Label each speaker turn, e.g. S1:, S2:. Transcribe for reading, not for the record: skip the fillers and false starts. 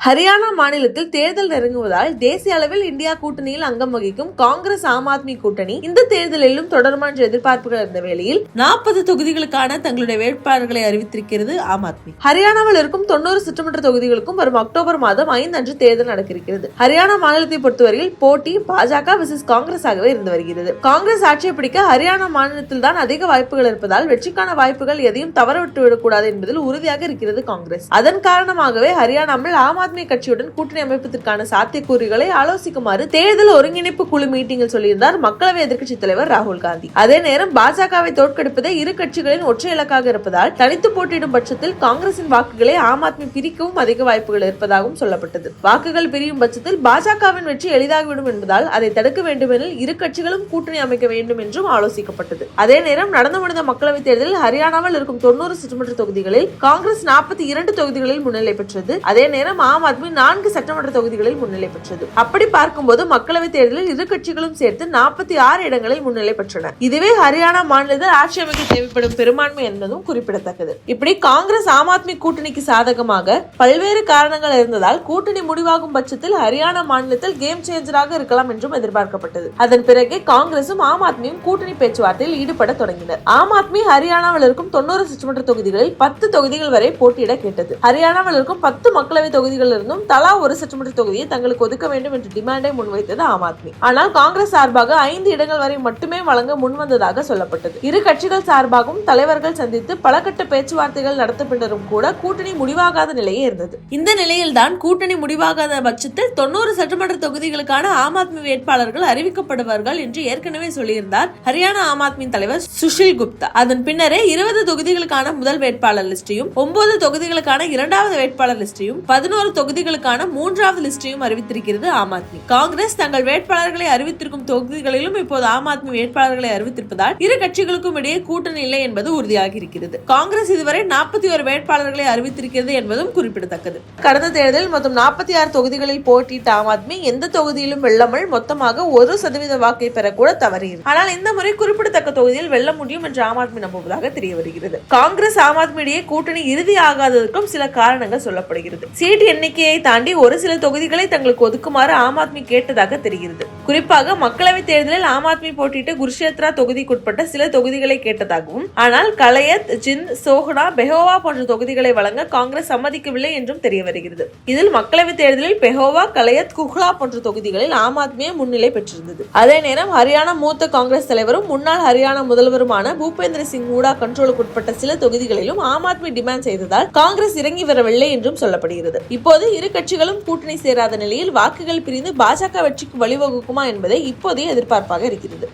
S1: ஹரியானா மாநிலத்தில் தேர்தல் நெருங்குவதால் தேசிய அளவில் இந்தியா கூட்டணியில் அங்கம் வகிக்கும் காங்கிரஸ் ஆம் ஆத்மி கூட்டணி இந்த தேர்தலிலும் தொடருமா என்ற எதிர்பார்ப்புகள் இருந்த வேளையில் 40 தொகுதிகளுக்கான தங்களுடைய வேட்பாளர்களை அறிவித்திருக்கிறது ஆம் ஆத்மி. ஹரியானாவில் இருக்கும் 90 சட்டமன்ற தொகுதிகளுக்கும் வரும் அக்டோபர் மாதம் 5 அன்று தேர்தல் நடக்கிறது. ஹரியானா மாநிலத்தை பொறுத்தவரையில் போட்டி பாஜக vs காங்கிரஸ் ஆகவே இருந்து வருகிறது. காங்கிரஸ் ஆட்சியை பிடிக்க ஹரியானா மாநிலத்தில் தான் அதிக வாய்ப்புகள் இருப்பதால் வெற்றிக்கான வாய்ப்புகள் எதையும் தவறவிட்டு விடக்கூடாது என்பதில் உறுதியாக இருக்கிறது காங்கிரஸ். அதன் காரணமாகவே ஹரியானாவில் ஆம் ஆத்மி கட்சியுடன் கூட்டணி அமைப்பதற்கான சாத்தியக்கூறுகளை ஆலோசிக்குமாறு தேர்தல் ஒருங்கிணைப்பு குழு மீட்டிங்கில் சொல்லியிருந்தார் மக்களவை எதிர்க்கட்சி தலைவர் ராகுல் காந்தி. அதே நேரம் பாஜகவை தோற்கடிப்பதே இரு கட்சிகளின் ஒற்றை இலக்காக இருப்பதால் தனித்து போட்டியிடும் பட்சத்தில் காங்கிரசின் வாக்குகளை ஆம் ஆத்மி பிரிக்கவும் அதிக வாய்ப்புகள் இருப்பதாகவும் சொல்லப்பட்டது. வாக்குகள் பிரியும் பட்சத்தில் பாஜகவின் வெற்றி எளிதாகிவிடும் என்பதால் அதை தடுக்க வேண்டுமெனில் இரு கட்சிகளும் கூட்டணி அமைக்க வேண்டும் என்றும் ஆலோசிக்கப்பட்டது. அதே நேரம் நடந்து முடிந்த மக்களவை தேர்தலில் ஹரியானாவில் இருக்கும் 90 சட்டமன்ற தொகுதிகளில் காங்கிரஸ் 42 தொகுதிகளில் முன்னிலை பெற்றது. அதே நேரம் ஆம் ஆத்மி 4 சட்டமன்ற தொகுதிகளில் முன்னிலை பெற்றது. அப்படி பார்க்கும்போது மக்களவை தேர்தலில் இரு கட்சிகளும் சேர்த்து 46 இடங்களில் முன்னிலை பெற்றன. இதுவே ஹரியானா மாநிலத்தில் ஆட்சி அமைக்க தேவைப்படும் பெரும்பான்மை என்பதும் குறிப்பிடத்தக்கது. இப்படி காங்கிரஸ் ஆம் ஆத்மி கூட்டணிக்கு சாதகமாக பல்வேறு காரணங்கள் இருந்ததால் கூட்டணி முடிவாகும் பட்சத்தில் ஹரியானா மாநிலத்தில் கேம் சேஞ்சராக இருக்கலாம் என்றும் எதிர்பார்க்கப்பட்டது. அதன் பிறகே காங்கிரசும் ஆம் ஆத்மியும் கூட்டணி பேச்சுவார்த்தையில் ஈடுபட தொடங்கினர். ஆம் ஆத்மி ஹரியானாவில் இருக்கும் 90 சட்டமன்ற தொகுதிகளில் 10 தொகுதிகள் வரை போட்டியிட கேட்டது. ஹரியானாவில் இருக்கும் 10 மக்களவை தொகுதிகளில் இருந்தும் தலா ஒரு சட்டமன்ற தொகுதியை தங்களுக்கு ஒதுக்க வேண்டும் என்ற டிமாண்டை முன்வைத்தது ஆம் ஆத்மி. ஆனால் காங்கிரஸ் சார்பாக 5 இடங்கள் வரை மட்டுமே வழங்க முன்வந்ததாக சொல்லப்பட்டது. இரு கட்சிகள் சார்பாகவும் தலைவர்கள் சந்தித்து பல கட்ட பேச்சுவார்த்தைகள் நடத்த பின்னரும் கூட கூட்டணி முடிவாகாத நிலையே இருந்தது. இந்த நிலையில்தான் கூட்டணி முடிவாகாத பட்சத்தில் 90 சட்டமன்ற தொகுதிகளுக்கான ஆம் ஆத்மி வேட்பாளர்கள் அறிவிக்கப்படுவார்கள் என்று ஏற்கனவே சொல்லியிருந்தார் ஹரியானா ஆம் ஆத்மி தலைவர் சுஷில் குப்தா. அதன் பின்னரே 20 தொகுதிகளுக்கான முதல் வேட்பாளர் லிஸ்டையும் 9 தொகுதிகளுக்கான இரண்டாவது வேட்பாளர் லிஸ்டையும் 11 தொகுதிகளுக்கான 3வது லிஸ்டையும் அறிவித்திருக்கிறது ஆம் ஆத்மி. காங்கிரஸ் தங்கள் வேட்பாளர்களை அறிவித்திருக்கும் தொகுதிகளிலும் இப்போது ஆம் ஆத்மி வேட்பாளர்களை அறிவித்திருப்பதால் இரு கட்சிகளுக்கும் இடையே கூட்டணி இல்லை என்பது உறுதியாகி இருக்கிறது. காங்கிரஸ் இதுவரை 41 வேட்பாளர்களை அறிவித்திருக்கிறது என்பதும் குறிப்பிடத்தக்கது. கடந்த தேர்தலில் மொத்தம் 46 தொகுதிகளில் போட்டியிட்ட ஆம் ஆத்மி எந்த தொகுதியிலும் வெல்லாமல் மொத்தமாக 1% வாக்கை பெறக்கூட தவறியது. ஆனால் இந்த முறை குறிப்பிடத்தக்க தொகுதியில் வெல்ல முடியும் என்று ஆம் ஆத்மி நம்புவதாக தெரிய வருகிறது. காங்கிரஸ் ஆம் ஆத்மி இடையே கூட்டணி இறுதி ஆகாததற்கும் சில காரணங்கள் சொல்லப்படுகிறது. சீட் எண்ணிக்கையை தாண்டி ஒரு சில தொகுதிகளை தங்களுக்கு ஒதுக்குமாறு ஆம் ஆத்மி கேட்டதாக தெரிகிறது. குறிப்பாக மக்களவை தேர்தலில் ஆம் ஆத்மி போட்டியிட்ட குருஷேத்ரா தொகுதிக்குட்பட்ட சில தொகுதிகளை கேட்டதாகவும் ஆனால் கலயத், ஜிந்த், சோஹனா, பெஹோவா போன்ற தொகுதிகளை வழங்க காங்கிரஸ் சம்மதிக்கவில்லை என்றும் தெரிய வருகிறது. இதில் மக்களவை தேர்தலில் பெஹோவா, கலயத், குஹ்லா போன்ற தொகுதிகளில் ஆம் ஆத்மியே முன்னிலை பெற்றிருந்தது. அதே நேரம் ஹரியானா மூத்த காங்கிரஸ் தலைவரும் முன்னாள் ஹரியானா முதல்வருமான பூபேந்திர சிங் ஹூடா கண்ட்ரோலுக்குட்பட்ட சில தொகுதிகளிலும் ஆம் ஆத்மி டிமாண்ட் செய்ததால் காங்கிரஸ் இறங்கி வரவில்லை என்றும் சொல்லப்படுகிறது. இப்போது இரு கட்சிகளும் கூட்டணி சேராத நிலையில் வாக்குகள் பிரிந்து பாஜக வெற்றிக்கு வழிவகுக்குமா என்பதை இப்போதைய எதிர்பார்ப்பாக இருக்கிறது.